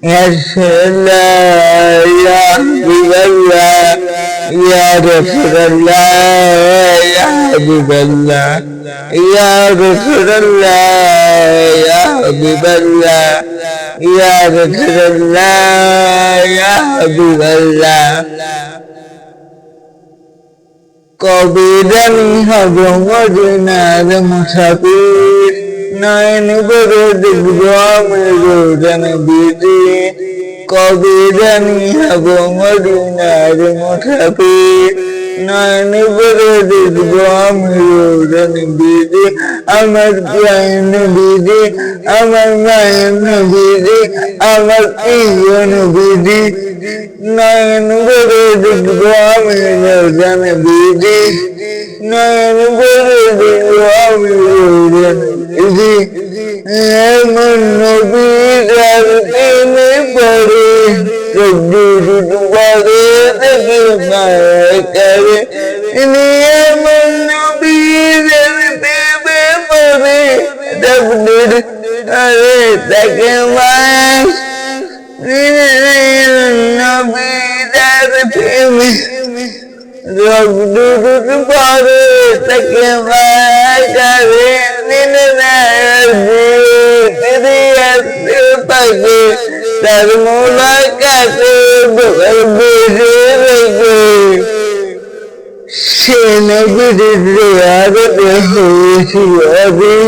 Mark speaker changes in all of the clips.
Speaker 1: يا رسول الله يا حبيب الله يا رسول الله يا حبيب الله يا رسول الله يا حبيب الله يا رسول الله يا حبيب الله কবে জানি হব মদিনার মুসাফির নয়ন ভরে দেখব আমি রোজান বিধি কবে জানি হব মদিনার মুসাফির নয়ন ভরে দেখব আমি রোজান বিধি আমার প্রাণ বিধি আমার মায়ের বিধি আমার প্রিয় বিধি নয়ন ভরে দেখব আমি রোজান বিধি নয়ন ভরে দেখব আমি রোজান বিধি এমন নবীর দিনে পড়ে পরে দেখে মায়া করে এমন নবীর দেবে পড়ে দেখবেন আরে তাকে মায়া নবীর প্রেমে রবদুর পরে তাকে মায়া করে পাকে তার মোলাকাতে বেঁধে রেখে সে নবীর দেয়ারতে হয়েছি আদি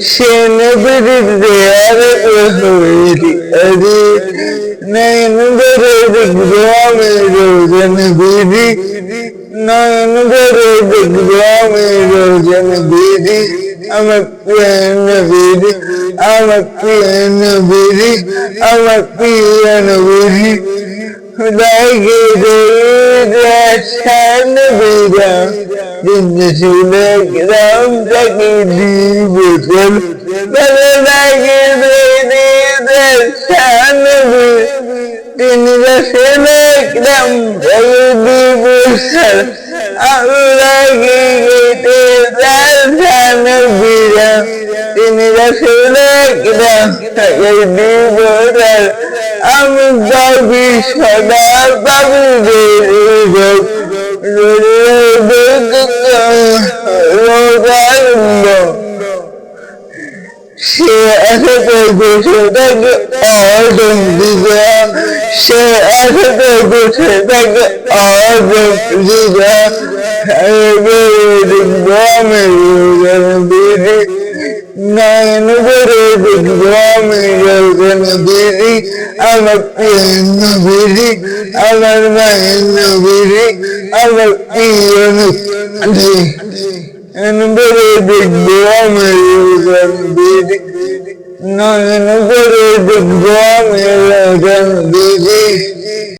Speaker 1: সে নবীর দেয়ারতে হয়েছি আদি নয়ন ভরে দেখব আমি রোজান বিধি নয়ন ভরে দেখব আমি রোজান বিধি আমার প্রিয় বিধি আমার প্রিয় বিধি আমার প্রিয় বিধি খুদাকে দেশান বিধা জিন্দ শুনে গ্রাম থেকে দিব চল খুদাকে দেশান তিনি শুনে গ্রাম থেকে দিব চল আল্লাহকে দেশান বিধা তিনি শুনে গ্রাম থেকে দিব চল আমি বাবি সদা বাবি সে আসতে বসে থাকে অদম দিদা সে আসতে বসে থাকে অদম দিদা আমি বিধি নয়ন ভরে দেখব আমি রোজান বিধি আমার প্রিয় বিধি আমার মায়ের বিধি আমার প্রিয় নয়ন ভরে দেখব আমি রোজান বিধি নয়ন ভরে দেখব আমি রোজান